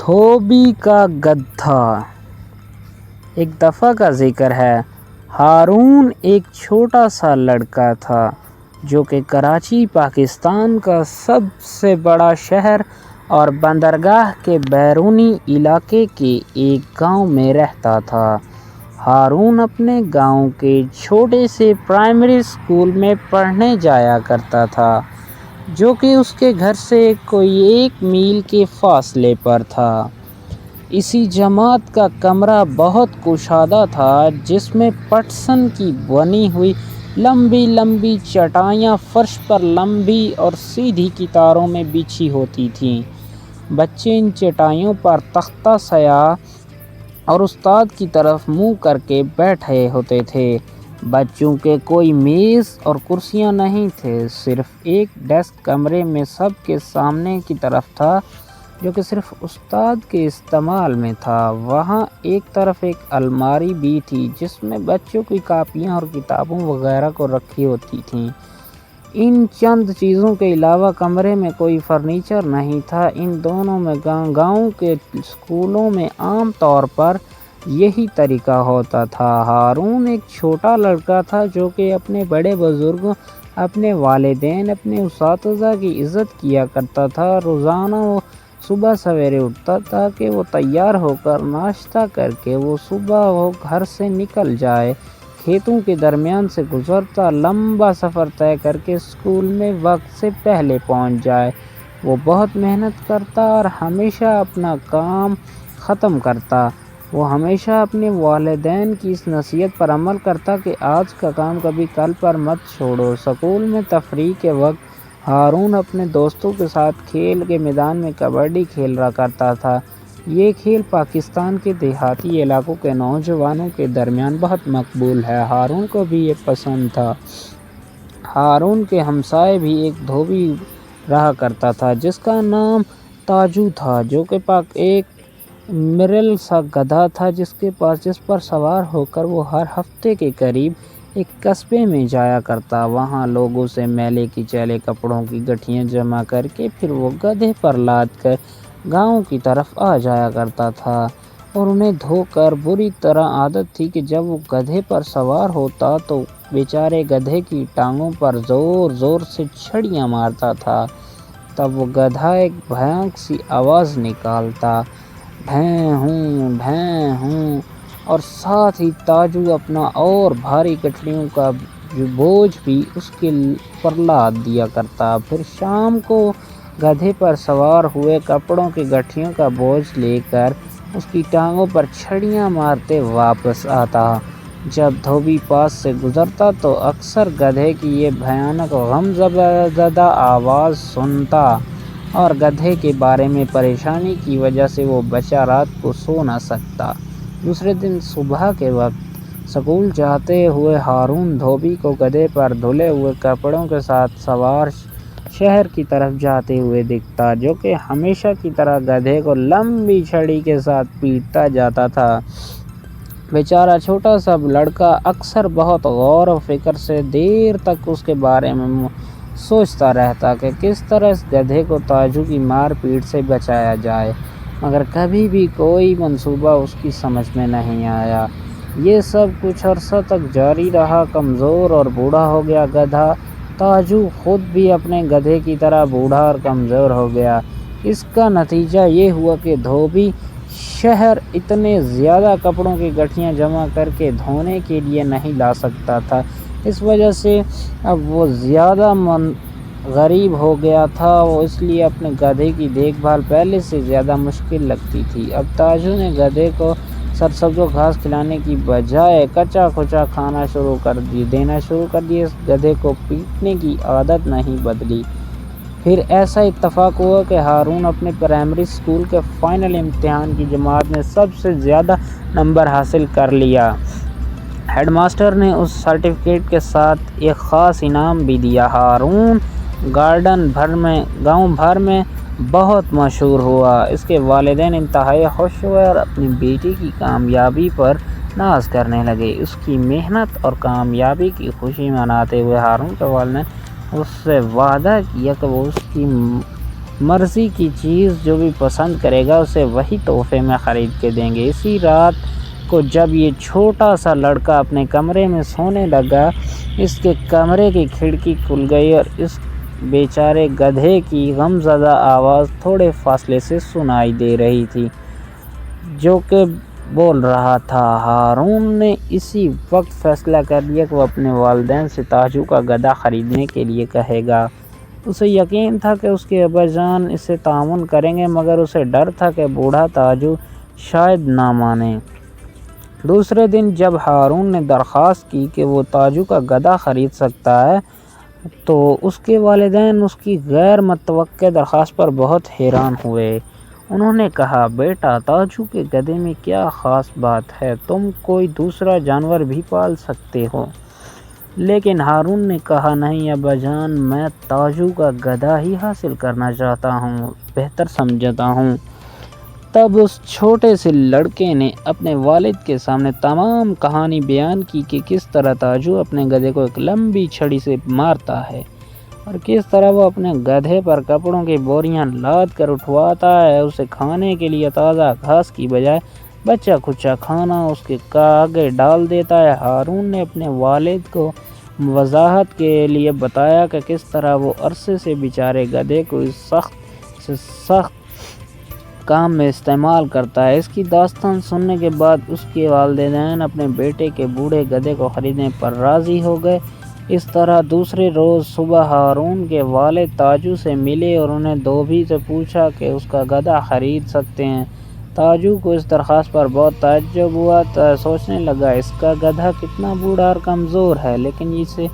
دھوبی کا گدھا۔ ایک دفعہ کا ذکر ہے، ہارون ایک چھوٹا سا لڑکا تھا جو کہ کراچی پاکستان کا سب سے بڑا شہر اور بندرگاہ کے بیرونی علاقے کے ایک گاؤں میں رہتا تھا۔ ہارون اپنے گاؤں کے چھوٹے سے پرائمری اسکول میں پڑھنے جایا کرتا تھا، جو کہ اس کے گھر سے کوئی 1 میل کے فاصلے پر تھا۔ اسی جماعت کا کمرہ بہت کشادہ تھا، جس میں پٹسن کی بنی ہوئی لمبی لمبی چٹائیاں فرش پر لمبی اور سیدھی قطاروں میں بچھی ہوتی تھیں۔ بچے ان چٹائیوں پر تختہ سیاہ اور استاد کی طرف منہ کر کے بیٹھے ہوتے تھے۔ بچوں کے کوئی میز اور کرسیاں نہیں تھے، صرف ایک ڈیسک کمرے میں سب کے سامنے کی طرف تھا، جو کہ صرف استاد کے استعمال میں تھا۔ وہاں ایک طرف ایک الماری بھی تھی، جس میں بچوں کی کاپیاں اور کتابوں وغیرہ کو رکھی ہوتی تھیں۔ ان چند چیزوں کے علاوہ کمرے میں کوئی فرنیچر نہیں تھا۔ ان دونوں میں گاؤں کے اسکولوں میں عام طور پر یہی طریقہ ہوتا تھا۔ ہارون ایک چھوٹا لڑکا تھا جو کہ اپنے بڑے بزرگوں، اپنے والدین، اپنے اساتذہ کی عزت کیا کرتا تھا۔ روزانہ وہ صبح سویرے اٹھتا تاکہ وہ تیار ہو کر ناشتہ کر کے وہ گھر سے نکل جائے، کھیتوں کے درمیان سے گزرتا، لمبا سفر طے کر کے اسکول میں وقت سے پہلے پہنچ جائے۔ وہ بہت محنت کرتا اور ہمیشہ اپنا کام ختم کرتا۔ وہ ہمیشہ اپنے والدین کی اس نصیحت پر عمل کرتا کہ آج کا کام کبھی کل پر مت چھوڑو۔ اسکول میں تفریح کے وقت ہارون اپنے دوستوں کے ساتھ کھیل کے میدان میں کبڈی کھیلا کرتا تھا۔ یہ کھیل پاکستان کے دیہاتی علاقوں کے نوجوانوں کے درمیان بہت مقبول ہے۔ ہارون کو بھی یہ پسند تھا۔ ہارون کے ہمسائے بھی ایک دھوبی رہا کرتا تھا جس کا نام تاجو تھا، جو کہ ایک مرل سا گدھا تھا جس پر سوار ہو کر وہ ہر ہفتے کے قریب ایک قصبے میں جایا کرتا۔ وہاں لوگوں سے میلے کچیلے کپڑوں کی گٹھیاں جمع کر کے پھر وہ گدھے پر لاد کر گاؤں کی طرف آ جایا کرتا تھا، اور انہیں دھو کر بری طرح عادت تھی کہ جب وہ گدھے پر سوار ہوتا تو بیچارے گدھے کی ٹانگوں پر زور زور سے چھڑیاں مارتا تھا۔ تب وہ گدھا ایک بھیانک سی آواز نکالتا، بھیں ہوں، اور ساتھ ہی تاجو اپنا اور بھاری گٹھڑیوں کا بوجھ بھی اس کے پر لاد دیا کرتا۔ پھر شام کو گدھے پر سوار ہوئے کپڑوں کی گٹھیوں کا بوجھ لے کر اس کی ٹانگوں پر چھڑیاں مارتے واپس آتا۔ جب دھوبی پاس سے گزرتا تو اکثر گدھے کی یہ بھیانک غم زدہ آواز سنتا، اور گدھے کے بارے میں پریشانی کی وجہ سے وہ بچہ رات کو سو نہ سکتا۔ دوسرے دن صبح کے وقت اسکول جاتے ہوئے ہارون دھوبی کو گدھے پر دھلے ہوئے کپڑوں کے ساتھ سوار شہر کی طرف جاتے ہوئے دکھتا، جو کہ ہمیشہ کی طرح گدھے کو لمبی چھڑی کے ساتھ پیٹتا جاتا تھا۔ بیچارہ چھوٹا سا لڑکا اکثر بہت غور و فکر سے دیر تک اس کے بارے میں سوچتا رہتا کہ کس طرح اس گدھے کو تاجو کی مار پیٹ سے بچایا جائے، مگر کبھی بھی کوئی منصوبہ اس کی سمجھ میں نہیں آیا۔ یہ سب کچھ عرصہ تک جاری رہا۔ کمزور اور بوڑھا ہو گیا گدھا، تاجو خود بھی اپنے گدھے کی طرح بوڑھا اور کمزور ہو گیا۔ اس کا نتیجہ یہ ہوا کہ دھوبی شہر اتنے زیادہ کپڑوں کی گٹھیاں جمع کر کے دھونے کے لیے نہیں لا سکتا تھا۔ اس وجہ سے اب وہ زیادہ غریب ہو گیا تھا، اس لیے اپنے گدھے کی دیکھ بھال پہلے سے زیادہ مشکل لگتی تھی۔ اب تاجو نے گدھے کو سرسبز و گھاس کھلانے کی بجائے کچا کھچا کھانا دینا شروع کر دیا۔ اس گدھے کو پیٹنے کی عادت نہیں بدلی۔ پھر ایسا اتفاق ہوا کہ ہارون اپنے پرائمری اسکول کے فائنل امتحان کی جماعت میں سب سے زیادہ نمبر حاصل کر لیا۔ ہیڈ ماسٹر نے اس سرٹیفکیٹ کے ساتھ ایک خاص انعام بھی دیا۔ ہارون گاؤں بھر میں بہت مشہور ہوا۔ اس کے والدین انتہائی خوش ہوئے اور اپنی بیٹی کی کامیابی پر ناز کرنے لگے۔ اس کی محنت اور کامیابی کی خوشی مناتے ہوئے ہارون کے والدین نے اس سے وعدہ کیا کہ وہ اس کی مرضی کی چیز جو بھی پسند کرے گا اسے وہی تحفے میں خرید کے دیں گے۔ اسی رات کو جب یہ چھوٹا سا لڑکا اپنے کمرے میں سونے لگا، اس کے کمرے کی کھڑکی کھل گئی اور اس بیچارے گدھے کی غمزدہ آواز تھوڑے فاصلے سے سنائی دے رہی تھی، جو کہ بول رہا تھا۔ ہارون نے اسی وقت فیصلہ کر لیا کہ وہ اپنے والدین سے تاجو کا گدھا خریدنے کے لیے کہے گا۔ اسے یقین تھا کہ اس کے ابا جان اس سے تعاون کریں گے، مگر اسے ڈر تھا کہ بوڑھا تاجو شاید نہ مانے۔ دوسرے دن جب ہارون نے درخواست کی کہ وہ تاجو کا گدھا خرید سکتا ہے، تو اس کے والدین اس کی غیر متوقع درخواست پر بہت حیران ہوئے۔ انہوں نے کہا، بیٹا، تاجو کے گدھے میں کیا خاص بات ہے؟ تم کوئی دوسرا جانور بھی پال سکتے ہو۔ لیکن ہارون نے کہا، نہیں ابا جان، میں تاجو کا گدھا ہی حاصل کرنا چاہتا ہوں، بہتر سمجھتا ہوں۔ تب اس چھوٹے سے لڑکے نے اپنے والد کے سامنے تمام کہانی بیان کی کہ کس طرح تاجو اپنے گدھے کو ایک لمبی چھڑی سے مارتا ہے اور کس طرح وہ اپنے گدھے پر کپڑوں کی بوریاں لاد کر اٹھواتا ہے، اسے کھانے کے لیے تازہ گھاس کی بجائے بچہ کچا کھانا اس کے آگے ڈال دیتا ہے۔ ہارون نے اپنے والد کو وضاحت کے لیے بتایا کہ کس طرح وہ عرصے سے بیچارے گدھے کو اس سخت کام میں استعمال کرتا ہے۔ اس کی داستان سننے کے بعد اس کے والدین اپنے بیٹے کے بوڑھے گدھے کو خریدنے پر راضی ہو گئے۔ اس طرح دوسرے روز صبح ہارون کے والد تاجو سے ملے اور انہیں دھوبی سے پوچھا کہ اس کا گدھا خرید سکتے ہیں۔ تاجو کو اس درخواست پر بہت تعجب ہوا، سوچنے لگا اس کا گدھا کتنا بوڑھا اور کمزور ہے، لیکن اسے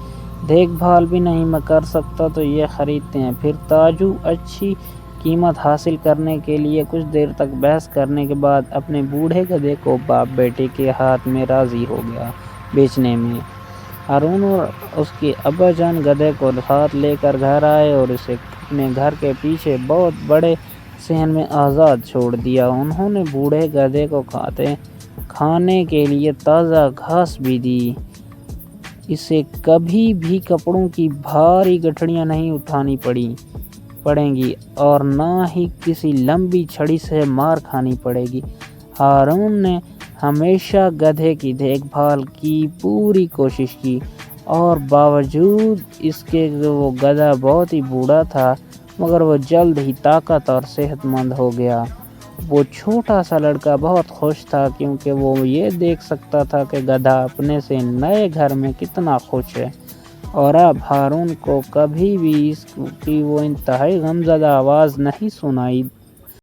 دیکھ بھال بھی نہیں میں کر سکتا، تو یہ خریدتے ہیں۔ پھر تاجو اچھی قیمت حاصل کرنے کے لیے کچھ دیر تک بحث کرنے کے بعد اپنے بوڑھے گدھے کو باپ بیٹے کے ہاتھ میں راضی ہو گیا بیچنے میں۔ ہارون اور اس کے ابا جان گدھے کو ساتھ لے کر گھر آئے اور اسے اپنے گھر کے پیچھے بہت بڑے صحن میں آزاد چھوڑ دیا۔ انہوں نے بوڑھے گدھے کو کھانے کے لیے تازہ گھاس بھی دی۔ اسے کبھی بھی کپڑوں کی بھاری گٹھڑیاں نہیں اٹھانی پڑیں گی اور نہ ہی کسی لمبی چھڑی سے مار کھانی پڑے گی۔ ہارون نے ہمیشہ گدھے کی دیکھ بھال کی پوری کوشش کی، اور باوجود اس کے وہ گدھا بہت ہی بوڑھا تھا، مگر وہ جلد ہی طاقت اور صحت مند ہو گیا۔ وہ چھوٹا سا لڑکا بہت خوش تھا، کیونکہ وہ یہ دیکھ سکتا تھا کہ گدھا اپنے سے نئے گھر میں کتنا خوش ہے، اور اب ہارون کو کبھی بھی اس کی وہ انتہائی غمزدہ آواز نہیں سنائی